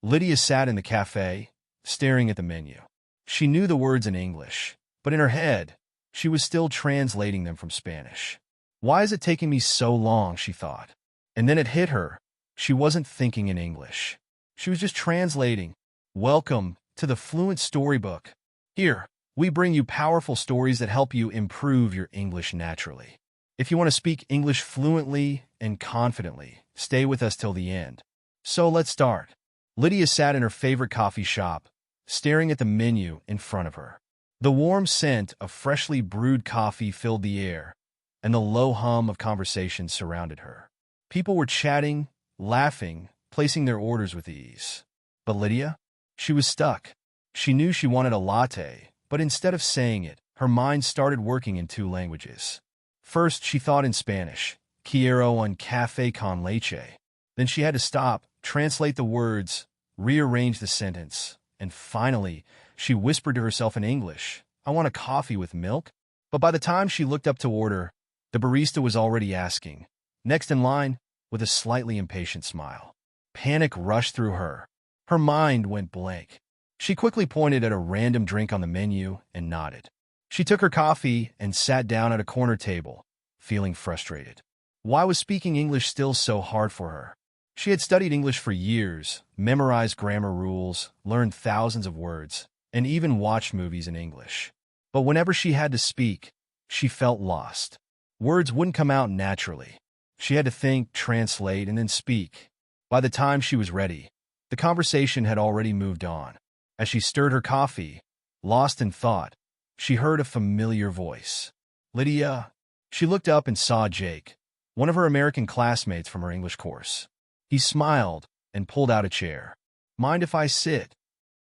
Lydia sat in the cafe, staring at the menu. She knew the words in English, but in her head, she was still translating them from Spanish. Why is it taking me so long, she thought. And then it hit her. She wasn't thinking in English. She was just translating. Welcome to the Fluent Storybook. Here, we bring you powerful stories that help you improve your English naturally. If you want to speak English fluently and confidently, stay with us till the end. So let's start. Lydia sat in her favorite coffee shop, staring at the menu in front of her. The warm scent of freshly brewed coffee filled the air, and the low hum of conversation surrounded her. People were chatting, laughing, placing their orders with ease. But Lydia? She was stuck. She knew she wanted a latte, but instead of saying it, her mind started working in two languages. First, she thought in Spanish, quiero un café con leche. Then she had to stop, translate the words, rearrange the sentence, and finally, she whispered to herself in English, I want a coffee with milk. But by the time she looked up to order, the barista was already asking, next in line, with a slightly impatient smile. Panic rushed through her. Her mind went blank. She quickly pointed at a random drink on the menu and nodded. She took her coffee and sat down at a corner table, feeling frustrated. Why was speaking English still so hard for her? She had studied English for years, memorized grammar rules, learned thousands of words, and even watched movies in English. But whenever she had to speak, she felt lost. Words wouldn't come out naturally. She had to think, translate, and then speak. By the time she was ready, the conversation had already moved on. As she stirred her coffee, lost in thought, she heard a familiar voice. Lydia. She looked up and saw Jake, one of her American classmates from her English course. He smiled and pulled out a chair. Mind if I sit?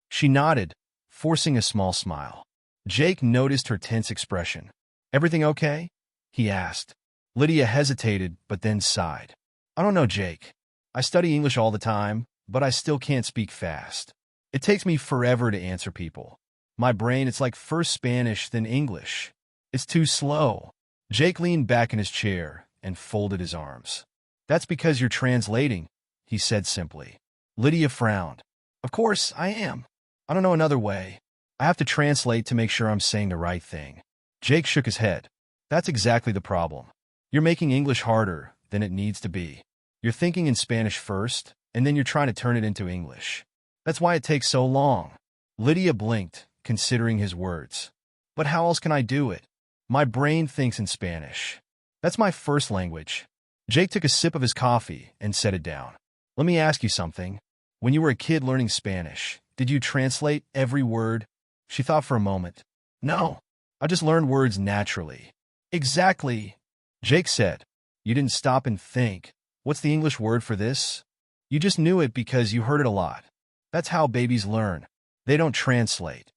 She nodded, forcing a small smile. Jake noticed her tense expression. Everything okay? He asked. Lydia hesitated, but then sighed. I don't know, Jake. I study English all the time, but I still can't speak fast. It takes me forever to answer people. My brain, it's like first Spanish, then English. It's too slow. Jake leaned back in his chair and folded his arms. That's because you're translating, he said simply. Lydia frowned. Of course, I am. I don't know another way. I have to translate to make sure I'm saying the right thing. Jake shook his head. That's exactly the problem. You're making English harder than it needs to be. You're thinking in Spanish first, and then you're trying to turn it into English. That's why it takes so long. Lydia blinked, considering his words. But how else can I do it? My brain thinks in Spanish. That's my first language. Jake took a sip of his coffee and set it down. Let me ask you something. When you were a kid learning Spanish, did you translate every word? She thought for a moment. No, I just learned words naturally. Exactly, Jake said. You didn't stop and think. What's the English word for this? You just knew it because you heard it a lot. That's how babies learn. They don't translate.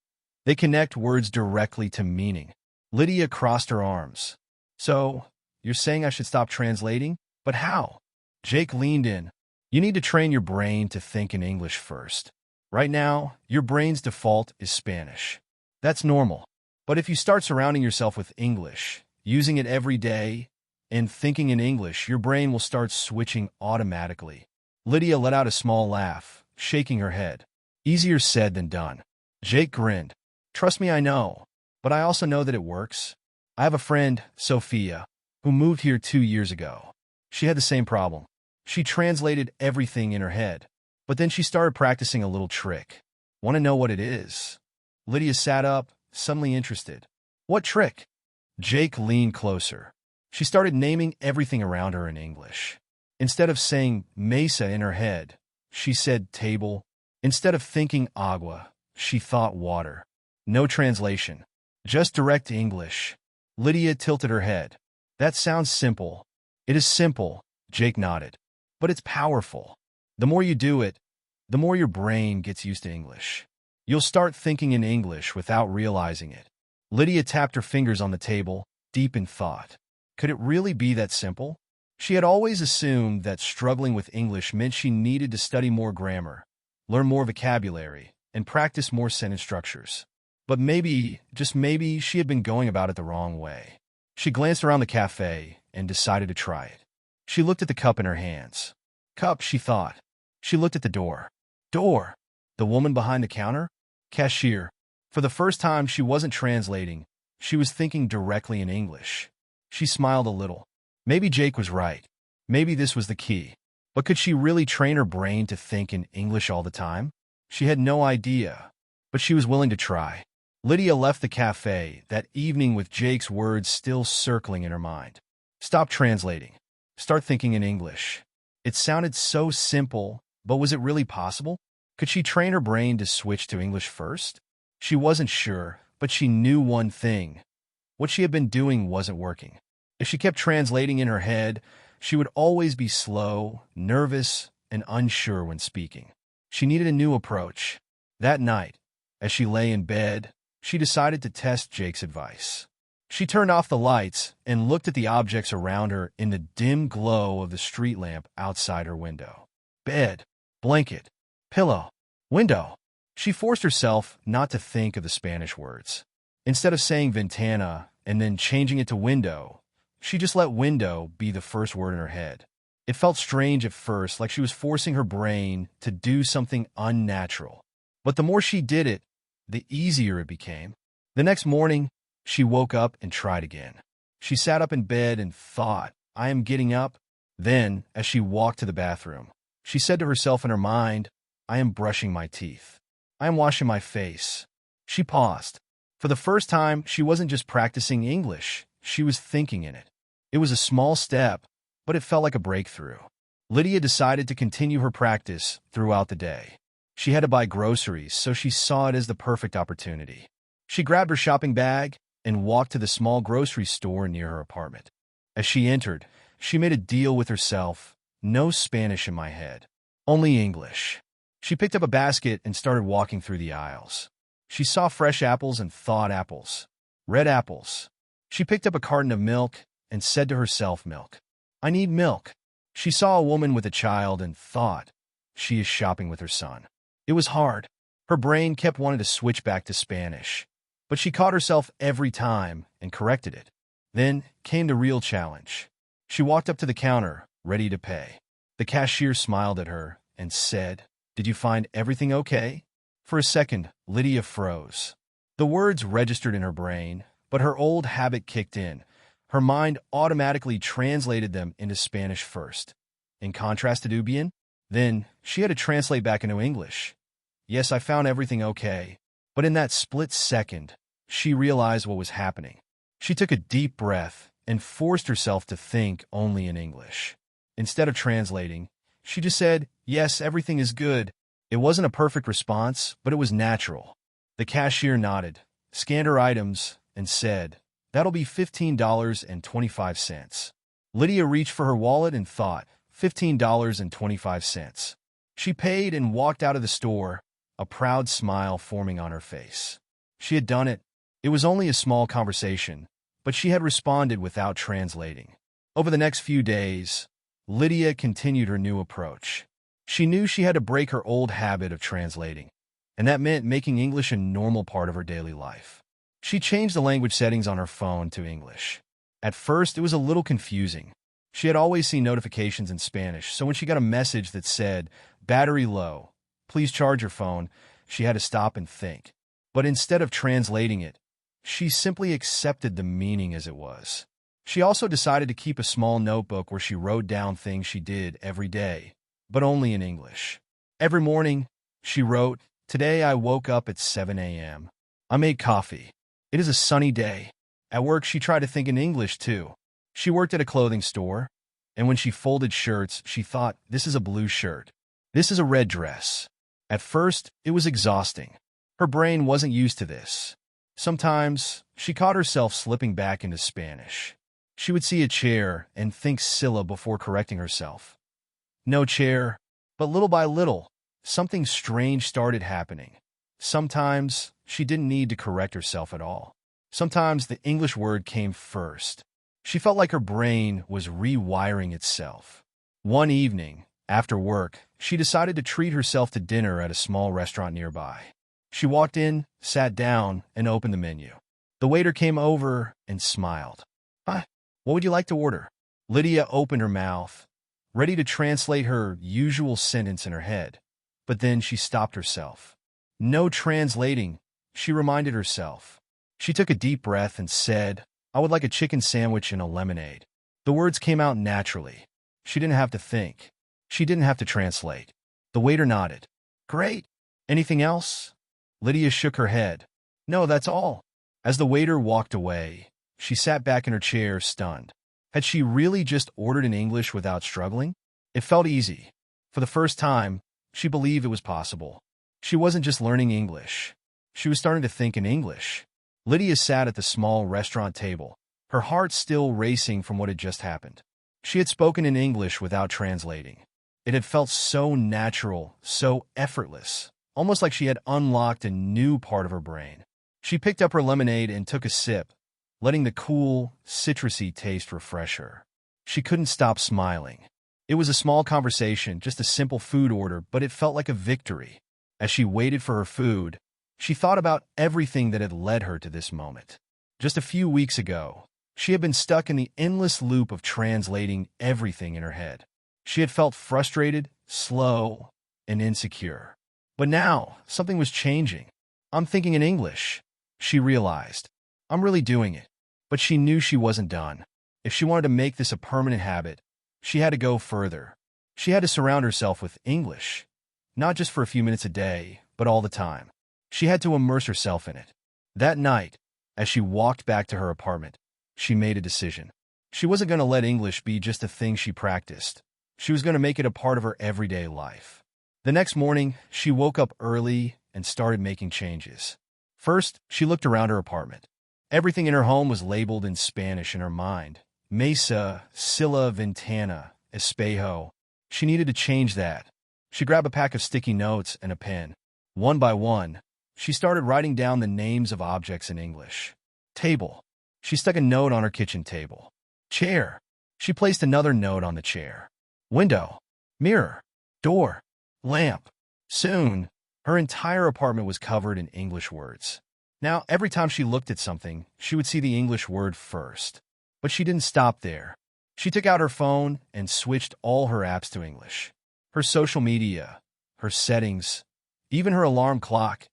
They connect words directly to meaning. Lydia crossed her arms. So, you're saying I should stop translating? But how? Jake leaned in. You need to train your brain to think in English first. Right now, your brain's default is Spanish. That's normal. But if you start surrounding yourself with English, using it every day, and thinking in English, your brain will start switching automatically. Lydia let out a small laugh, shaking her head. Easier said than done. Jake grinned. Trust me, I know. But I also know that it works. I have a friend, Sophia, who moved here 2 years ago. She had the same problem. She translated everything in her head. But then she started practicing a little trick. Want to know what it is? Lydia sat up, suddenly interested. What trick? Jake leaned closer. She started naming everything around her in English. Instead of saying mesa in her head, she said table. Instead of thinking agua, she thought water. No translation. Just direct English. Lydia tilted her head. That sounds simple. It is simple, Jake nodded. But it's powerful. The more you do it, the more your brain gets used to English. You'll start thinking in English without realizing it. Lydia tapped her fingers on the table, deep in thought. Could it really be that simple? She had always assumed that struggling with English meant she needed to study more grammar, learn more vocabulary, and practice more sentence structures. But maybe, just maybe, she had been going about it the wrong way. She glanced around the cafe and decided to try it. She looked at the cup in her hands. Cup, she thought. She looked at the door. Door. The woman behind the counter? Cashier. For the first time, she wasn't translating. She was thinking directly in English. She smiled a little. Maybe Jake was right. Maybe this was the key. But could she really train her brain to think in English all the time? She had no idea, but she was willing to try. Lydia left the cafe that evening with Jake's words still circling in her mind. Stop translating. Start thinking in English. It sounded so simple, but was it really possible? Could she train her brain to switch to English first? She wasn't sure, but she knew one thing. What she had been doing wasn't working. If she kept translating in her head, she would always be slow, nervous, and unsure when speaking. She needed a new approach. That night, as she lay in bed, she decided to test Jake's advice. She turned off the lights and looked at the objects around her in the dim glow of the street lamp outside her window. Bed, blanket, pillow, window. She forced herself not to think of the Spanish words. Instead of saying ventana and then changing it to window, she just let window be the first word in her head. It felt strange at first, like she was forcing her brain to do something unnatural. But the more she did it, the easier it became. The next morning, she woke up and tried again. She sat up in bed and thought, I am getting up. Then, as she walked to the bathroom, she said to herself in her mind, I am brushing my teeth. I am washing my face. She paused. For the first time, she wasn't just practicing English. She was thinking in it. It was a small step, but it felt like a breakthrough. Lydia decided to continue her practice throughout the day. She had to buy groceries, so she saw it as the perfect opportunity. She grabbed her shopping bag and walked to the small grocery store near her apartment. As she entered, she made a deal with herself. No Spanish in my head, only English. She picked up a basket and started walking through the aisles. She saw fresh apples and thawed apples, red apples. She picked up a carton of milk and said to herself, milk. I need milk. She saw a woman with a child and thought, she is shopping with her son. It was hard. Her brain kept wanting to switch back to Spanish, but she caught herself every time and corrected it. Then came the real challenge. She walked up to the counter, ready to pay. The cashier smiled at her and said, Did you find everything okay? For a second, Lydia froze. The words registered in her brain, but her old habit kicked in. Her mind automatically translated them into Spanish first. In contrast to Dubian, then she had to translate back into English. Yes, I found everything okay. But in that split second, she realized what was happening. She took a deep breath and forced herself to think only in English. Instead of translating, she just said, Yes, everything is good. It wasn't a perfect response, but it was natural. The cashier nodded, scanned her items, and said, That'll be $15.25. Lydia reached for her wallet and thought, $15.25. She paid and walked out of the store, a proud smile forming on her face. She had done it. It was only a small conversation, but she had responded without translating. Over the next few days, Lydia continued her new approach. She knew she had to break her old habit of translating, and that meant making English a normal part of her daily life. She changed the language settings on her phone to English. At first, it was a little confusing. She had always seen notifications in Spanish, so when she got a message that said, Battery low, please charge your phone, she had to stop and think. But instead of translating it, she simply accepted the meaning as it was. She also decided to keep a small notebook where she wrote down things she did every day, but only in English. Every morning, she wrote, Today I woke up at 7 a.m. I made coffee. It is a sunny day. At work, she tried to think in English, too. She worked at a clothing store, and when she folded shirts, she thought, This is a blue shirt. This is a red dress. At first, it was exhausting. Her brain wasn't used to this. Sometimes, she caught herself slipping back into Spanish. She would see a chair and think Scylla before correcting herself. No chair, but little by little, something strange started happening. Sometimes, she didn't need to correct herself at all. Sometimes the English word came first. She felt like her brain was rewiring itself. One evening, after work, she decided to treat herself to dinner at a small restaurant nearby. She walked in, sat down, and opened the menu. The waiter came over and smiled. Hi, what would you like to order? Lydia opened her mouth, ready to translate her usual sentence in her head. But then she stopped herself. No translating, she reminded herself. She took a deep breath and said, "I would like a chicken sandwich and a lemonade." The words came out naturally. She didn't have to think. She didn't have to translate. The waiter nodded. "Great. Anything else?" Lydia shook her head. "No, that's all." As the waiter walked away, she sat back in her chair, stunned. Had she really just ordered in English without struggling? It felt easy. For the first time, she believed it was possible. She wasn't just learning English. She was starting to think in English. Lydia sat at the small restaurant table, her heart still racing from what had just happened. She had spoken in English without translating. It had felt so natural, so effortless, almost like she had unlocked a new part of her brain. She picked up her lemonade and took a sip, letting the cool, citrusy taste refresh her. She couldn't stop smiling. It was a small conversation, just a simple food order, but it felt like a victory. As she waited for her food, she thought about everything that had led her to this moment. Just a few weeks ago, she had been stuck in the endless loop of translating everything in her head. She had felt frustrated, slow, and insecure. But now, something was changing. "I'm thinking in English," she realized. "I'm really doing it." But she knew she wasn't done. If she wanted to make this a permanent habit, she had to go further. She had to surround herself with English, not just for a few minutes a day, but all the time. She had to immerse herself in it. That night, as she walked back to her apartment, she made a decision. She wasn't going to let English be just a thing she practiced. She was going to make it a part of her everyday life. The next morning, she woke up early and started making changes. First, she looked around her apartment. Everything in her home was labeled in Spanish in her mind. Mesa, silla, ventana, espejo. She needed to change that. She grabbed a pack of sticky notes and a pen. One by one, she started writing down the names of objects in English. Table. She stuck a note on her kitchen table. Chair. She placed another note on the chair. Window. Mirror. Door. Lamp. Soon, her entire apartment was covered in English words. Now, every time she looked at something, she would see the English word first. But she didn't stop there. She took out her phone and switched all her apps to English. Her social media, her settings, even her alarm clock,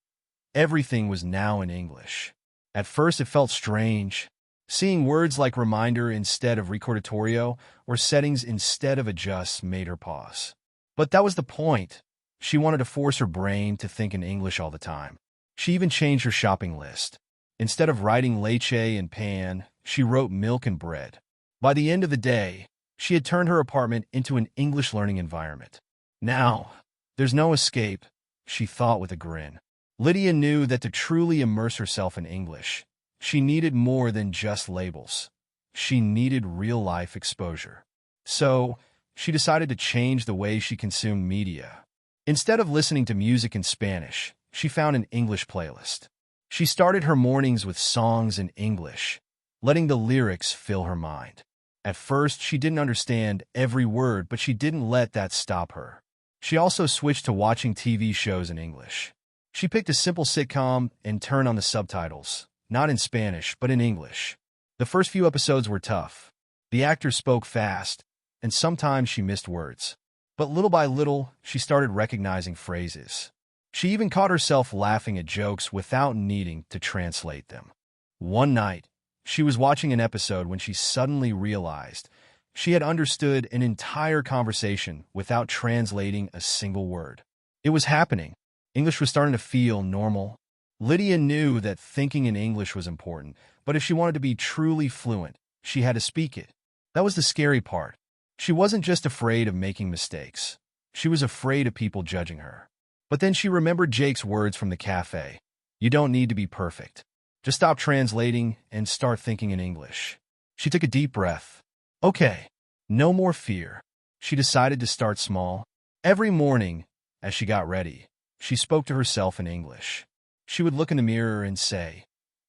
everything was now in English. At first, it felt strange. Seeing words like reminder instead of recordatorio or settings instead of adjust made her pause. But that was the point. She wanted to force her brain to think in English all the time. She even changed her shopping list. Instead of writing leche and pan, she wrote milk and bread. By the end of the day, she had turned her apartment into an English learning environment. Now, there's no escape, she thought with a grin. Lydia knew that to truly immerse herself in English, she needed more than just labels. She needed real-life exposure. So, she decided to change the way she consumed media. Instead of listening to music in Spanish, she found an English playlist. She started her mornings with songs in English, letting the lyrics fill her mind. At first, she didn't understand every word, but she didn't let that stop her. She also switched to watching TV shows in English. She picked a simple sitcom and turned on the subtitles, not in Spanish, but in English. The first few episodes were tough. The actors spoke fast, and sometimes she missed words. But little by little, she started recognizing phrases. She even caught herself laughing at jokes without needing to translate them. One night, she was watching an episode when she suddenly realized she had understood an entire conversation without translating a single word. It was happening. English was starting to feel normal. Lydia knew that thinking in English was important, but if she wanted to be truly fluent, she had to speak it. That was the scary part. She wasn't just afraid of making mistakes. She was afraid of people judging her. But then she remembered Jake's words from the cafe. You don't need to be perfect. Just stop translating and start thinking in English. She took a deep breath. Okay, no more fear. She decided to start small. Every morning, as she got ready, she spoke to herself in English. She would look in the mirror and say,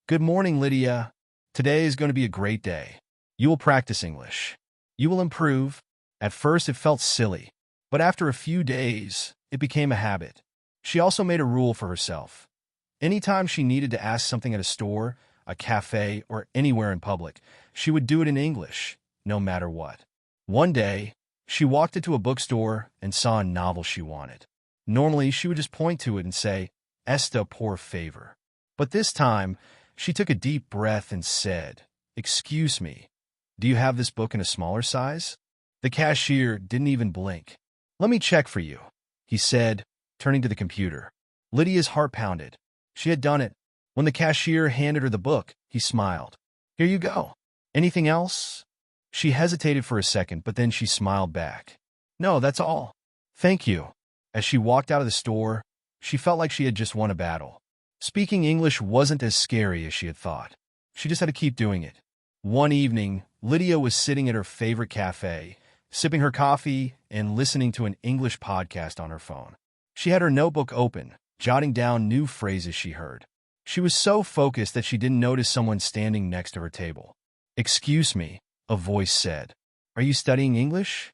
"Good morning, Lydia. Today is going to be a great day. You will practice English. You will improve." At first, it felt silly, but after a few days, it became a habit. She also made a rule for herself. Anytime she needed to ask something at a store, a cafe, or anywhere in public, she would do it in English, no matter what. One day, she walked into a bookstore and saw a novel she wanted. Normally, she would just point to it and say, Esta por favor. But this time, she took a deep breath and said, Excuse me, do you have this book in a smaller size? The cashier didn't even blink. Let me check for you, he said, turning to the computer. Lydia's heart pounded. She had done it. When the cashier handed her the book, he smiled. Here you go. Anything else? She hesitated for a second, but then she smiled back. No, that's all. Thank you. As she walked out of the store, she felt like she had just won a battle. Speaking English wasn't as scary as she had thought. She just had to keep doing it. One evening, Lydia was sitting at her favorite cafe, sipping her coffee and listening to an English podcast on her phone. She had her notebook open, jotting down new phrases she heard. She was so focused that she didn't notice someone standing next to her table. Excuse me, a voice said. Are you studying English?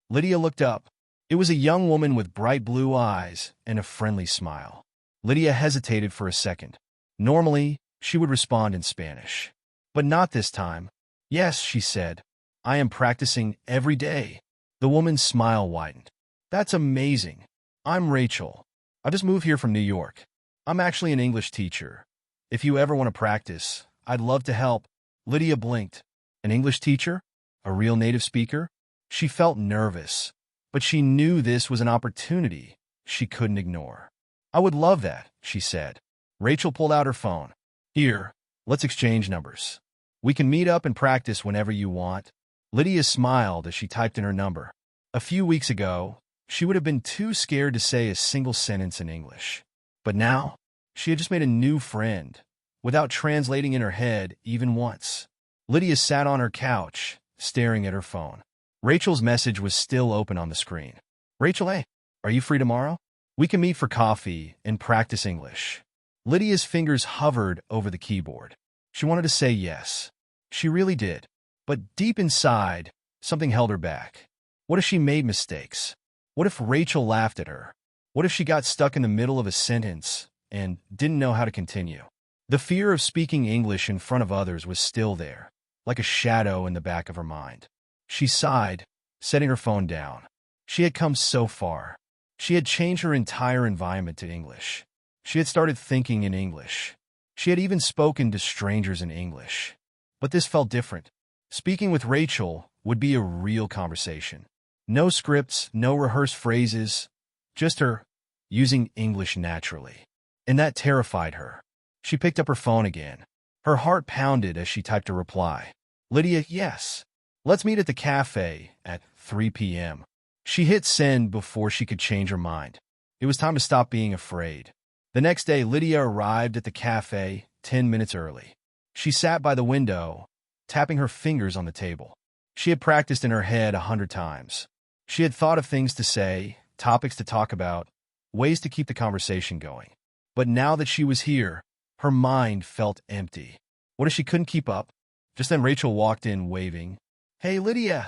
Lydia looked up. It was a young woman with bright blue eyes and a friendly smile. Lydia hesitated for a second. Normally, she would respond in Spanish. But not this time. Yes, she said. I am practicing every day. The woman's smile widened. That's amazing. I'm Rachel. I just moved here from New York. I'm actually an English teacher. If you ever want to practice, I'd love to help. Lydia blinked. An English teacher? A real native speaker? She felt nervous, but she knew this was an opportunity she couldn't ignore. I would love that, she said. Rachel pulled out her phone. Here, let's exchange numbers. We can meet up and practice whenever you want. Lydia smiled as she typed in her number. A few weeks ago, she would have been too scared to say a single sentence in English. But now, she had just made a new friend, without translating in her head even once. Lydia sat on her couch, staring at her phone. Rachel's message was still open on the screen. Rachel, hey, are you free tomorrow? We can meet for coffee and practice English. Lydia's fingers hovered over the keyboard. She wanted to say yes. She really did. But deep inside, something held her back. What if she made mistakes? What if Rachel laughed at her? What if she got stuck in the middle of a sentence and didn't know how to continue? The fear of speaking English in front of others was still there, like a shadow in the back of her mind. She sighed, setting her phone down. She had come so far. She had changed her entire environment to English. She had started thinking in English. She had even spoken to strangers in English. But this felt different. Speaking with Rachel would be a real conversation. No scripts, no rehearsed phrases, just her using English naturally. And that terrified her. She picked up her phone again. Her heart pounded as she typed a reply. Lydia, yes. Let's meet at the cafe at 3 p.m. She hit send before she could change her mind. It was time to stop being afraid. The next day, Lydia arrived at the cafe 10 minutes early. She sat by the window, tapping her fingers on the table. She had practiced in her head 100 times. She had thought of things to say, topics to talk about, ways to keep the conversation going. But now that she was here, her mind felt empty. What if she couldn't keep up? Just then Rachel walked in, waving. Hey, Lydia.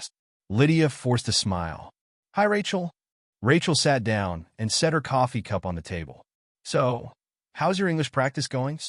Lydia forced a smile. Hi, Rachel. Rachel sat down and set her coffee cup on the table. So, how's your English practice going?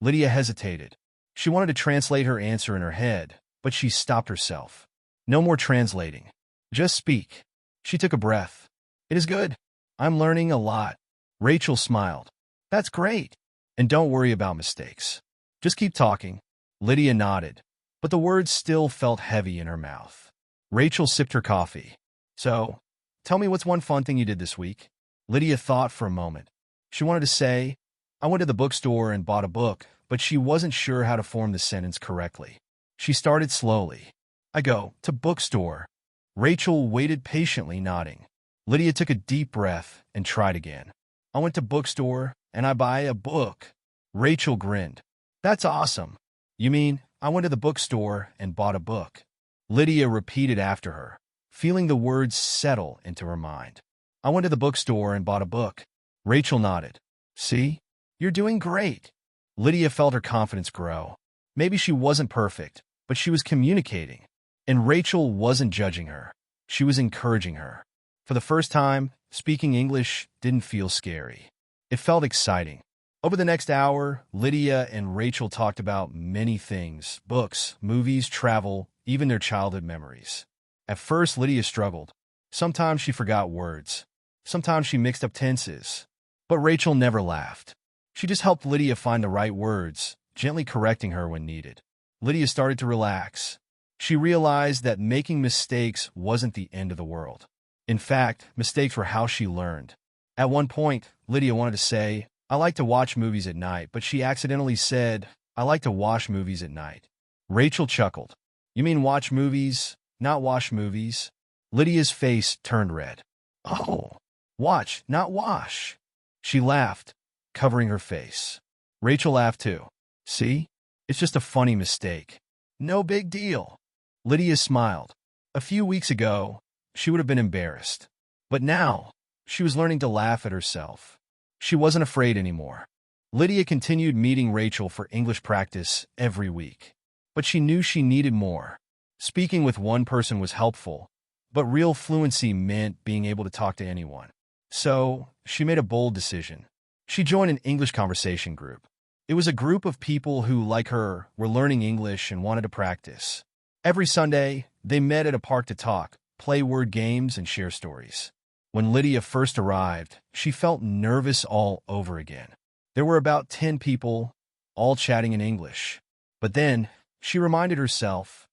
Lydia hesitated. She wanted to translate her answer in her head, but she stopped herself. No more translating. Just speak. She took a breath. It is good. I'm learning a lot. Rachel smiled. That's great. And don't worry about mistakes. Just keep talking. Lydia nodded, but the words still felt heavy in her mouth. Rachel sipped her coffee. So, tell me what's one fun thing you did this week? Lydia thought for a moment. She wanted to say, I went to the bookstore and bought a book, but she wasn't sure how to form the sentence correctly. She started slowly. I go to bookstore. Rachel waited patiently, nodding. Lydia took a deep breath and tried again. I went to bookstore and I buy a book. Rachel grinned. That's awesome. You mean, I went to the bookstore and bought a book. Lydia repeated after her, feeling the words settle into her mind. I went to the bookstore and bought a book. Rachel nodded. See? You're doing great. Lydia felt her confidence grow. Maybe she wasn't perfect, but she was communicating. And Rachel wasn't judging her. She was encouraging her. For the first time, speaking English didn't feel scary. It felt exciting. Over the next hour, Lydia and Rachel talked about many things: books, movies, travel, even their childhood memories. At first, Lydia struggled. Sometimes she forgot words. Sometimes she mixed up tenses. But Rachel never laughed. She just helped Lydia find the right words, gently correcting her when needed. Lydia started to relax. She realized that making mistakes wasn't the end of the world. In fact, mistakes were how she learned. At one point, Lydia wanted to say, "I like to watch movies at night," but she accidentally said, "I like to wash movies at night." Rachel chuckled. "You mean watch movies, not wash movies?" Lydia's face turned red. "Oh, watch, not wash." She laughed, covering her face. Rachel laughed too. "See? It's just a funny mistake. No big deal." Lydia smiled. A few weeks ago, she would have been embarrassed. But now, she was learning to laugh at herself. She wasn't afraid anymore. Lydia continued meeting Rachel for English practice every week. But she knew she needed more. Speaking with one person was helpful, but real fluency meant being able to talk to anyone. So, she made a bold decision. She joined an English conversation group. It was a group of people who, like her, were learning English and wanted to practice. Every Sunday, they met at a park to talk, play word games, and share stories. When Lydia first arrived, she felt nervous all over again. There were about 10 people, all chatting in English. But then, she reminded herself,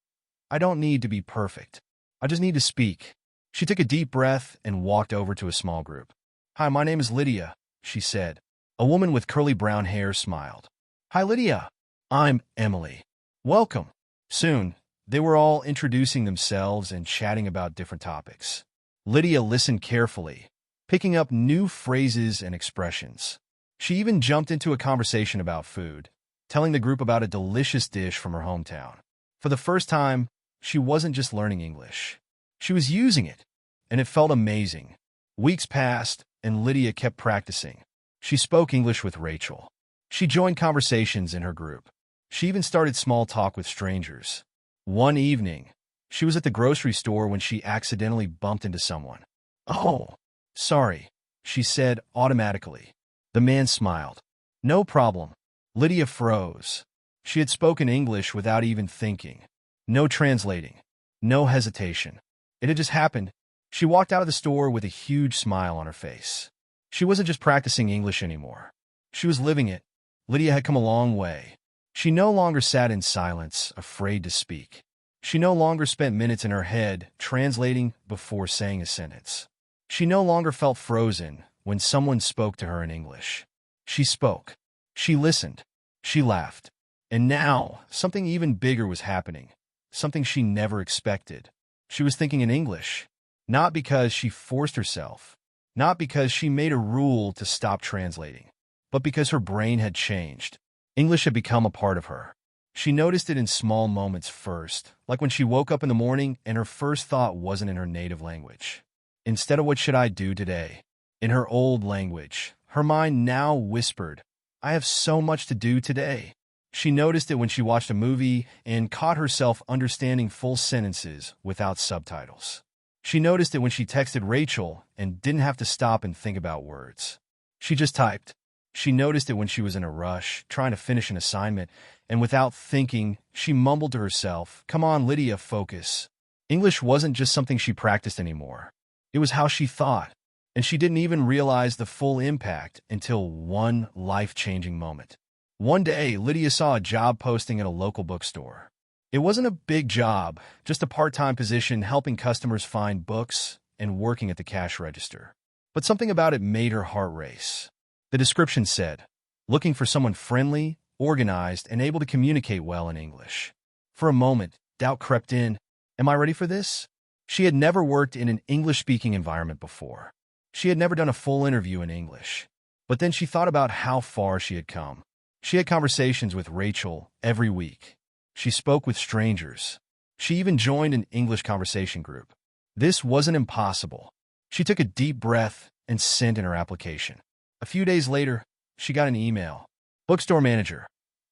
"I don't need to be perfect. I just need to speak." She took a deep breath and walked over to a small group. "Hi, my name is Lydia," she said. A woman with curly brown hair smiled. "Hi, Lydia. I'm Emily. Welcome." Soon, they were all introducing themselves and chatting about different topics. Lydia listened carefully, picking up new phrases and expressions. She even jumped into a conversation about food, telling the group about a delicious dish from her hometown. For the first time, she wasn't just learning English. She was using it, and it felt amazing. Weeks passed, and Lydia kept practicing. She spoke English with Rachel. She joined conversations in her group. She even started small talk with strangers. One evening, she was at the grocery store when she accidentally bumped into someone. "Oh, sorry," she said automatically. The man smiled. "No problem." Lydia froze. She had spoken English without even thinking. No translating. No hesitation. It had just happened. She walked out of the store with a huge smile on her face. She wasn't just practicing English anymore. She was living it. Lydia had come a long way. She no longer sat in silence, afraid to speak. She no longer spent minutes in her head, translating before saying a sentence. She no longer felt frozen when someone spoke to her in English. She spoke. She listened. She laughed. And now, something even bigger was happening. Something she never expected. She was thinking in English. Not because she forced herself. Not because she made a rule to stop translating. But because her brain had changed. English had become a part of her. She noticed it in small moments first, like when she woke up in the morning and her first thought wasn't in her native language. Instead of "what should I do today?" in her old language, her mind now whispered, "I have so much to do today." She noticed it when she watched a movie and caught herself understanding full sentences without subtitles. She noticed it when she texted Rachel and didn't have to stop and think about words. She just typed. She noticed it when she was in a rush, trying to finish an assignment, and without thinking, she mumbled to herself, "Come on, Lydia, focus." English wasn't just something she practiced anymore. It was how she thought, and she didn't even realize the full impact until one life-changing moment. One day, Lydia saw a job posting at a local bookstore. It wasn't a big job, just a part-time position helping customers find books and working at the cash register. But something about it made her heart race. The description said, "Looking for someone friendly, organized, and able to communicate well in English." For a moment, doubt crept in. Am I ready for this? She had never worked in an English-speaking environment before. She had never done a full interview in English. But then she thought about how far she had come. She had conversations with Rachel every week. She spoke with strangers. She even joined an English conversation group. This wasn't impossible. She took a deep breath and sent in her application. A few days later, she got an email. Bookstore manager.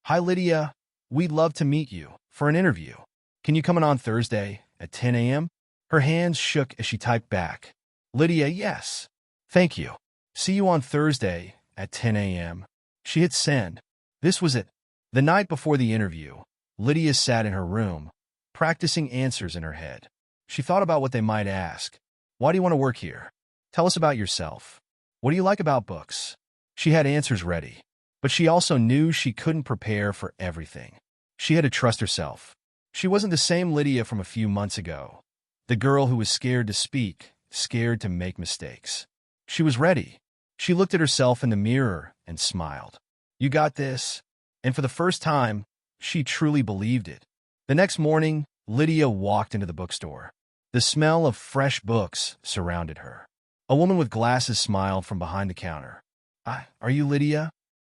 "Hi, Lydia. We'd love to meet you for an interview. Can you come in on Thursday at 10 a.m.? Her hands shook as she typed back. "Lydia, yes. Thank you. See you on Thursday at 10 a.m. She hit send. This was it. The night before the interview, Lydia sat in her room, practicing answers in her head. She thought about what they might ask. "Why do you want to work here?" Tell us about yourself. What do you like about books? She had answers ready, but she also knew she couldn't prepare for everything. She had to trust herself. She wasn't the same Lydia from a few months ago, the girl who was scared to speak, scared to make mistakes. She was ready. She looked at herself in the mirror and smiled. You got this. And for the first time, she truly believed it. The next morning, Lydia walked into the bookstore. The smell of fresh books surrounded her. A woman with glasses smiled from behind the counter. Are you Lydia?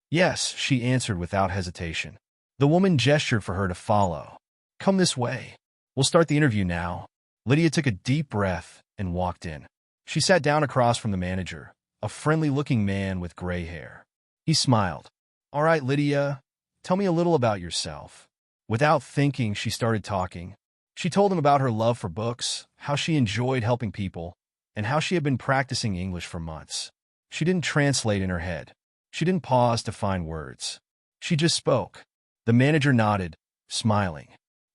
Yes, she answered without hesitation. The woman gestured for her to follow. Come this way. We'll start the interview now. Lydia took a deep breath and walked in. She sat down across from the manager, a friendly-looking man with gray hair. He smiled. All right, Lydia, tell me a little about yourself. Without thinking, she started talking. She told him about her love for books, how she enjoyed helping people, and how she had been practicing English for months. She didn't translate in her head. She didn't pause to find words. She just spoke. The manager nodded, smiling.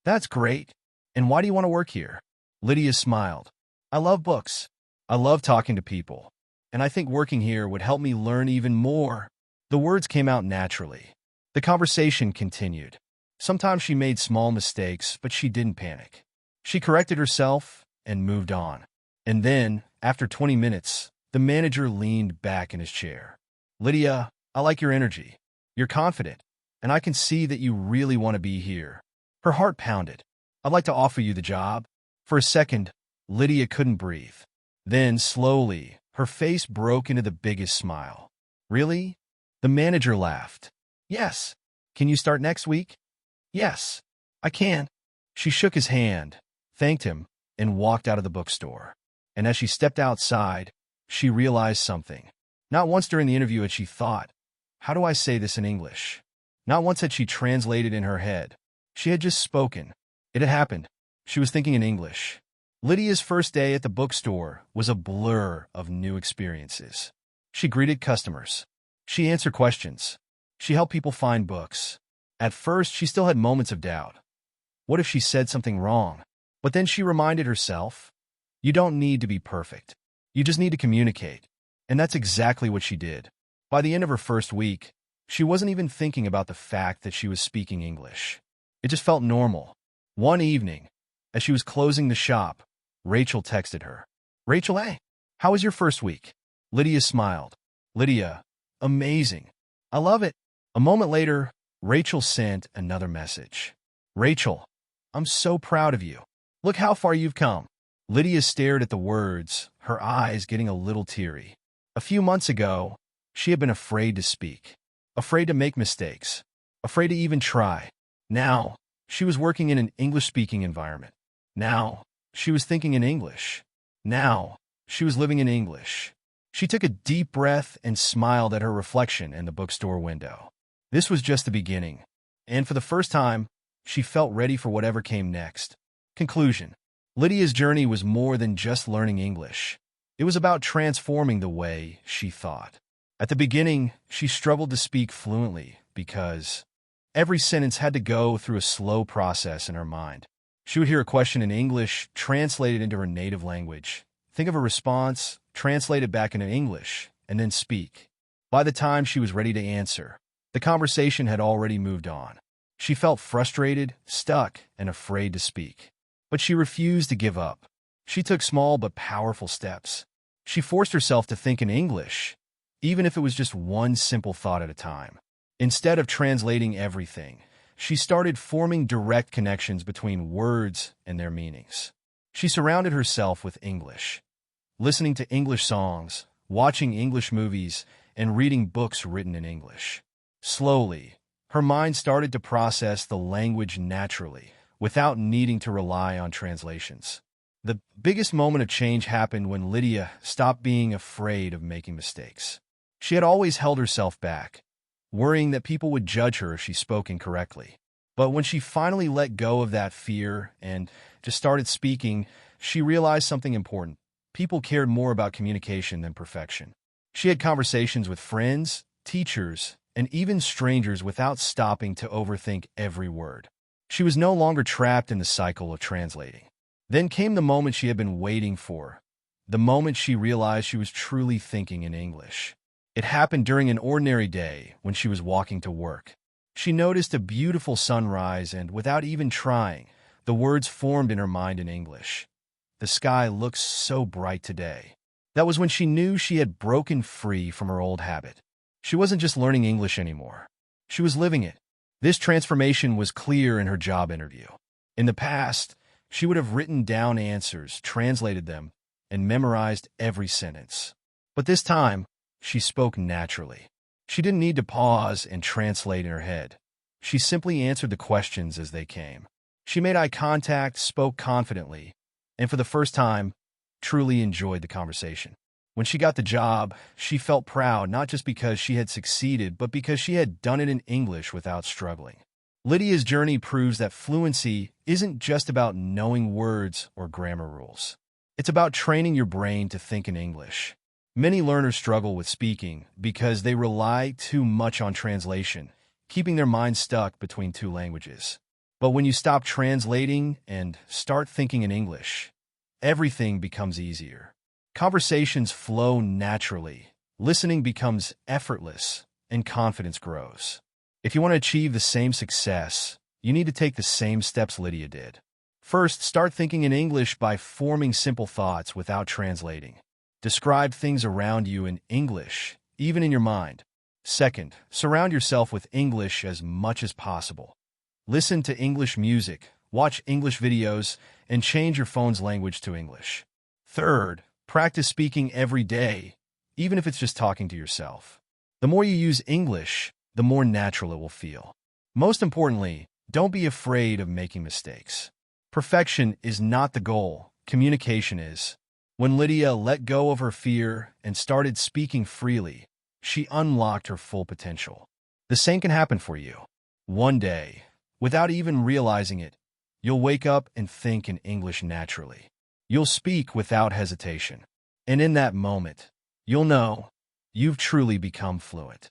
That's great. And why do you want to work here? Lydia smiled. I love books. I love talking to people. And I think working here would help me learn even more. The words came out naturally. The conversation continued. Sometimes she made small mistakes, but she didn't panic. She corrected herself and moved on. And then, after 20 minutes, the manager leaned back in his chair. Lydia, I like your energy. You're confident, and I can see that you really want to be here. Her heart pounded. I'd like to offer you the job. For a second, Lydia couldn't breathe. Then, slowly, her face broke into the biggest smile. Really? The manager laughed. Yes. Can you start next week? Yes, I can. She shook his hand, thanked him, and walked out of the bookstore. And as she stepped outside, she realized something. Not once during the interview had she thought, how do I say this in English? Not once had she translated in her head. She had just spoken. It had happened. She was thinking in English. Lydia's first day at the bookstore was a blur of new experiences. She greeted customers. She answered questions. She helped people find books. At first, she still had moments of doubt. What if she said something wrong? But then she reminded herself, you don't need to be perfect. You just need to communicate. And that's exactly what she did. By the end of her first week, she wasn't even thinking about the fact that she was speaking English. It just felt normal. One evening, as she was closing the shop, Rachel texted her. Rachel, hey, how was your first week? Lydia smiled. Lydia, amazing. I love it. A moment later, Rachel sent another message. Rachel, I'm so proud of you. Look how far you've come. Lydia stared at the words, her eyes getting a little teary. A few months ago, she had been afraid to speak, afraid to make mistakes, afraid to even try. Now, she was working in an English-speaking environment. Now, she was thinking in English. Now, she was living in English. She took a deep breath and smiled at her reflection in the bookstore window. This was just the beginning, and for the first time, she felt ready for whatever came next. Conclusion. Lydia's journey was more than just learning English. It was about transforming the way she thought. At the beginning, she struggled to speak fluently because every sentence had to go through a slow process in her mind. She would hear a question in English, translated into her native language, think of a response, translate it back into English, and then speak. By the time she was ready to answer, the conversation had already moved on. She felt frustrated, stuck, and afraid to speak. But she refused to give up. She took small but powerful steps. She forced herself to think in English, even if it was just one simple thought at a time. Instead of translating everything, she started forming direct connections between words and their meanings. She surrounded herself with English, listening to English songs, watching English movies, and reading books written in English. Slowly, her mind started to process the language naturally, without needing to rely on translations. The biggest moment of change happened when Lydia stopped being afraid of making mistakes. She had always held herself back, worrying that people would judge her if she spoke incorrectly. But when she finally let go of that fear and just started speaking, she realized something important. People cared more about communication than perfection. She had conversations with friends, teachers, and even strangers without stopping to overthink every word. She was no longer trapped in the cycle of translating. Then came the moment she had been waiting for, the moment she realized she was truly thinking in English. It happened during an ordinary day when she was walking to work. She noticed a beautiful sunrise and, without even trying, the words formed in her mind in English. The sky looks so bright today. That was when she knew she had broken free from her old habit. She wasn't just learning English anymore. She was living it. This transformation was clear in her job interview. In the past, she would have written down answers, translated them, and memorized every sentence. But this time, she spoke naturally. She didn't need to pause and translate in her head. She simply answered the questions as they came. She made eye contact, spoke confidently, and for the first time, truly enjoyed the conversation. When she got the job, she felt proud not just because she had succeeded, but because she had done it in English without struggling. Lydia's journey proves that fluency isn't just about knowing words or grammar rules. It's about training your brain to think in English. Many learners struggle with speaking because they rely too much on translation, keeping their minds stuck between two languages. But when you stop translating and start thinking in English, everything becomes easier. Conversations flow naturally, listening becomes effortless, and confidence grows. If you want to achieve the same success, you need to take the same steps Lydia did. First, start thinking in English by forming simple thoughts without translating. Describe things around you in English, even in your mind. Second, surround yourself with English as much as possible. Listen to English music, watch English videos, and change your phone's language to English. Third, practice speaking every day, even if it's just talking to yourself. The more you use English, the more natural it will feel. Most importantly, don't be afraid of making mistakes. Perfection is not the goal, communication is. When Lydia let go of her fear and started speaking freely, she unlocked her full potential. The same can happen for you. One day, without even realizing it, you'll wake up and think in English naturally. You'll speak without hesitation. And in that moment, you'll know you've truly become fluent.